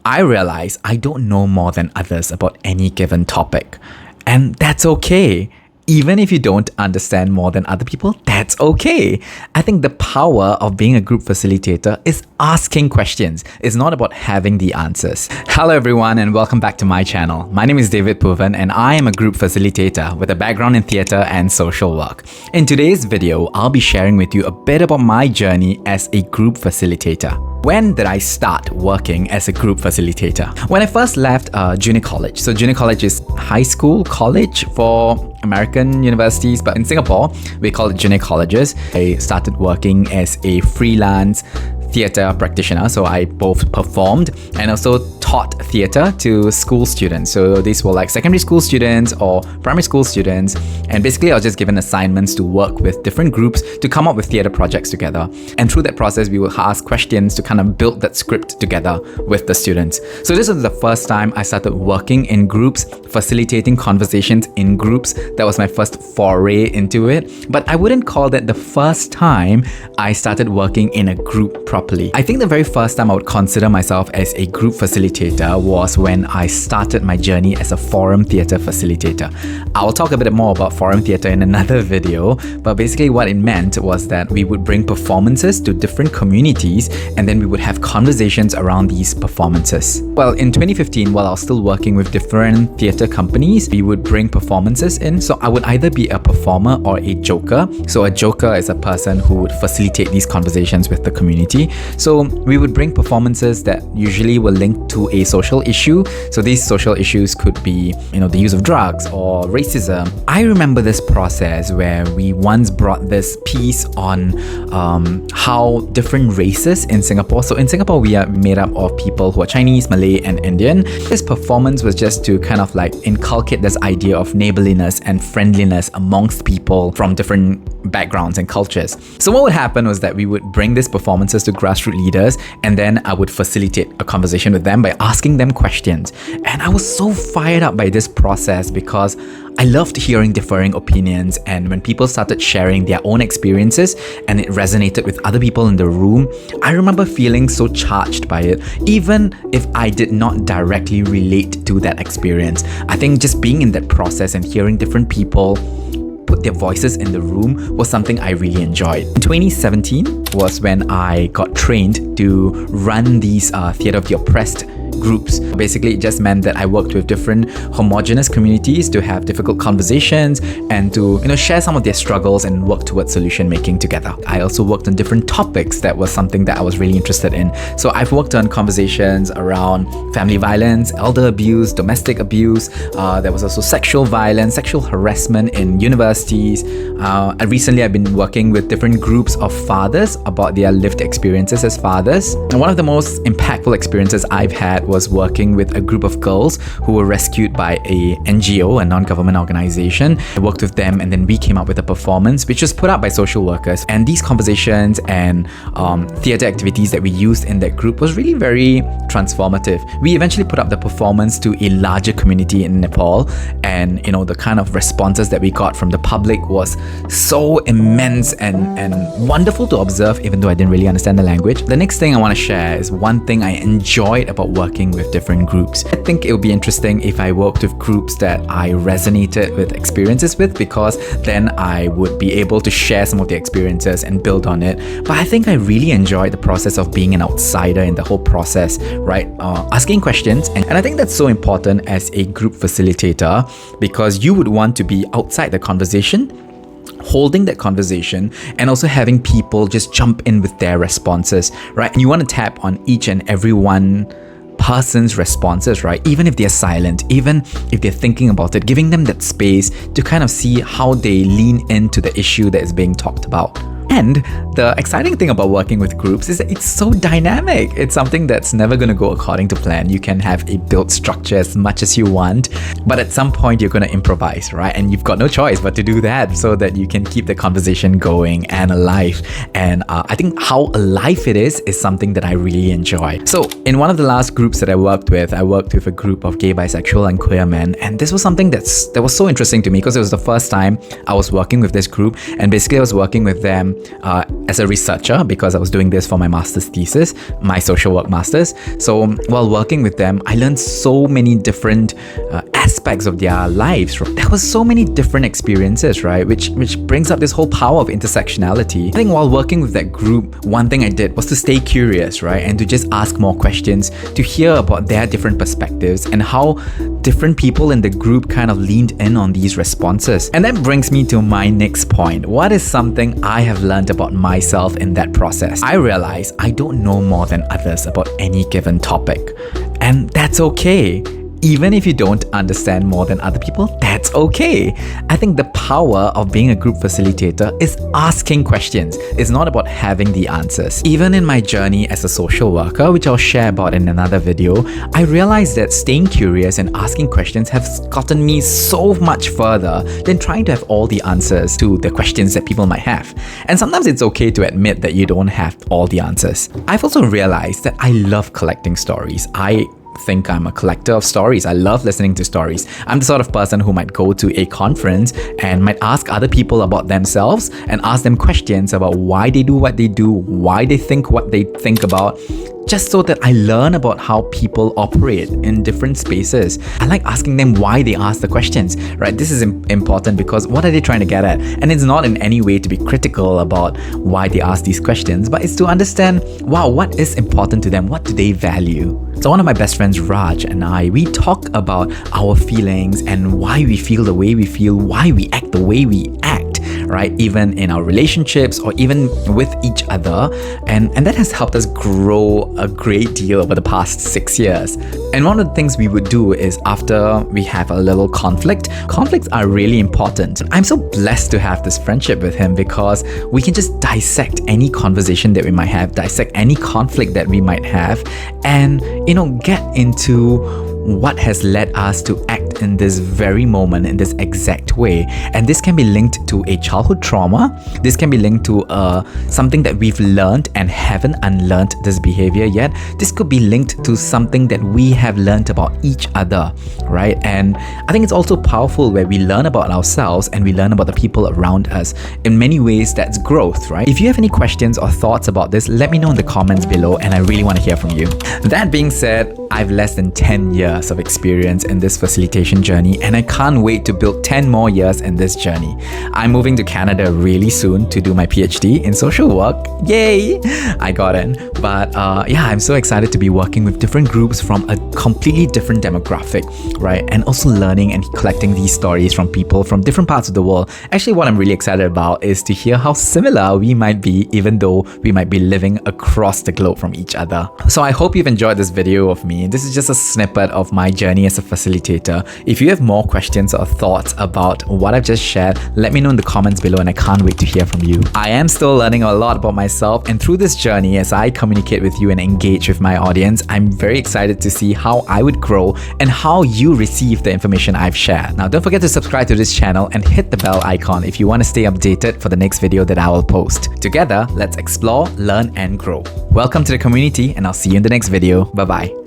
I realize I don't know more than others about any given topic. And that's okay. Even if you don't understand more than other people, that's okay. I think the power of being a group facilitator is asking questions. It's not about having the answers. Hello everyone and welcome back to my channel. My name is David Puvan and I am a group facilitator with a background in theatre and social work. In today's video, I'll be sharing with you a bit about my journey as a group facilitator. When did I start working as a group facilitator? When I first left junior college. So junior college is high school, college for American universities, but in Singapore, we call it junior colleges. I started working as a freelance theatre practitioner. So I both performed and also taught theatre to school students. So these were like secondary school students or primary school students. And basically I was just given assignments to work with different groups to come up with theatre projects together. And through that process, we would ask questions to kind of build that script together with the students. So this was the first time I started working in groups, facilitating conversations in groups. That was my first foray into it. But I wouldn't call that the first time I started working in a group properly. I think the very first time I would consider myself as a group facilitator was when I started my journey as a forum theatre facilitator. I'll talk a bit more about forum theatre in another video, but basically what it meant was that we would bring performances to different communities and then we would have conversations around these performances. Well, in 2015, while I was still working with different theatre companies, we would bring performances in. So I would either be a performer or a joker. So a joker is a person who would facilitate these conversations with the community. So we would bring performances that usually were linked to a social issue. So these social issues could be, the use of drugs or racism. I remember this process where we once brought this piece on how different races in Singapore. So in Singapore, we are made up of people who are Chinese, Malay, and Indian. This performance was just to kind of like inculcate this idea of neighborliness and friendliness amongst people from different backgrounds and cultures. So what would happen was that we would bring these performances to grassroots leaders and then I would facilitate a conversation with them by asking them questions. And I was so fired up by this process because I loved hearing differing opinions, and when people started sharing their own experiences and it resonated with other people in the room, I remember feeling so charged by it, even if I did not directly relate to that experience. I think just being in that process and hearing different people put their voices in the room was something I really enjoyed. In 2017 was when I got trained to run these Theatre of the Oppressed groups. Basically, it just meant that I worked with different homogenous communities to have difficult conversations and to share some of their struggles and work towards solution making together. I also worked on different topics that was something that I was really interested in. So I've worked on conversations around family violence, elder abuse, domestic abuse. There was also sexual violence, sexual harassment in universities. And recently I've been working with different groups of fathers about their lived experiences as fathers. And one of the most impactful experiences I've had was working with a group of girls who were rescued by a NGO, a non-government organization. I worked with them and then we came up with a performance which was put up by social workers. And these conversations and theatre activities that we used in that group was really very transformative. We eventually put up the performance to a larger community in Nepal, and the kind of responses that we got from the public was so immense and wonderful to observe, even though I didn't really understand the language. The next thing I want to share is one thing I enjoyed about working with different groups. I think it would be interesting if I worked with groups that I resonated with experiences with, because then I would be able to share some of the experiences and build on it. But I think I really enjoyed the process of being an outsider in the whole process, right? Asking questions. And I think that's so important as a group facilitator, because you would want to be outside the conversation, holding that conversation, and also having people just jump in with their responses, right? And you want to tap on each and every one person's responses, right? Even if they're silent, even if they're thinking about it, giving them that space to kind of see how they lean into the issue that is being talked about. And the exciting thing about working with groups is that it's so dynamic. It's something that's never going to go according to plan. You can have a built structure as much as you want, but at some point you're going to improvise, right? And you've got no choice but to do that so that you can keep the conversation going and alive. And I think how alive it is something that I really enjoy. So in one of the last groups that I worked with a group of gay, bisexual and queer men. And this was something that was so interesting to me because it was the first time I was working with this group. And basically I was working with them as a researcher because I was doing this for my master's thesis, my social work master's. So while working with them, I learned so many different aspects of their lives. There was so many different experiences, right? Which brings up this whole power of intersectionality. I think while working with that group, one thing I did was to stay curious, right? And to just ask more questions, to hear about their different perspectives and how different people in the group kind of leaned in on these responses. And that brings me to my next point. What is something I have learned about myself in that process? I realize I don't know more than others about any given topic. And that's okay. Even if you don't understand more than other people, that's okay. I think the power of being a group facilitator is asking questions. It's not about having the answers. Even in my journey as a social worker, which I'll share about in another video, I realized that staying curious and asking questions has gotten me so much further than trying to have all the answers to the questions that people might have. And sometimes it's okay to admit that you don't have all the answers. I've also realized that I love collecting stories. I think I'm a collector of stories. I love listening to stories. I'm the sort of person who might go to a conference and might ask other people about themselves and ask them questions about why they do what they do, why they think what they think about, just so that I learn about how people operate in different spaces. I like asking them why they ask the questions, right? This is important because what are they trying to get at? And it's not in any way to be critical about why they ask these questions, but it's to understand, wow, what is important to them? What do they value? So one of my best friends, Raj, and I, we talk about our feelings and why we feel the way we feel, why we act the way we act, right? Even in our relationships or even with each other. And that has helped us grow a great deal over the past 6 years. And one of the things we would do is after we have a little conflicts are really important. I'm so blessed to have this friendship with him because we can just dissect any conversation that we might have, dissect any conflict that we might have, and, get into what has led us to act in this very moment, in this exact way. And this can be linked to a childhood trauma. This can be linked to something that we've learned and haven't unlearned this behavior yet. This could be linked to something that we have learned about each other, right? And I think it's also powerful where we learn about ourselves and we learn about the people around us. In many ways, that's growth, right? If you have any questions or thoughts about this, let me know in the comments below, and I really want to hear from you. That being said, I've less than 10 years of experience in this facilitation journey, and I can't wait to build 10 more years in this journey. I'm moving to Canada really soon to do my PhD in social work. Yay! I got in. But I'm so excited to be working with different groups from a completely different demographic, right? And also learning and collecting these stories from people from different parts of the world. Actually, what I'm really excited about is to hear how similar we might be, even though we might be living across the globe from each other. So I hope you've enjoyed this video of me. This is just a snippet of my journey as a facilitator. If you have more questions or thoughts about what I've just shared, let me know in the comments below, and I can't wait to hear from you. I am still learning a lot about myself, and through this journey, as I communicate with you and engage with my audience, I'm very excited to see how I would grow and how you receive the information I've shared. Now, don't forget to subscribe to this channel and hit the bell icon if you want to stay updated for the next video that I will post. Together, let's explore, learn, and grow. Welcome to the community, and I'll see you in the next video. Bye-bye.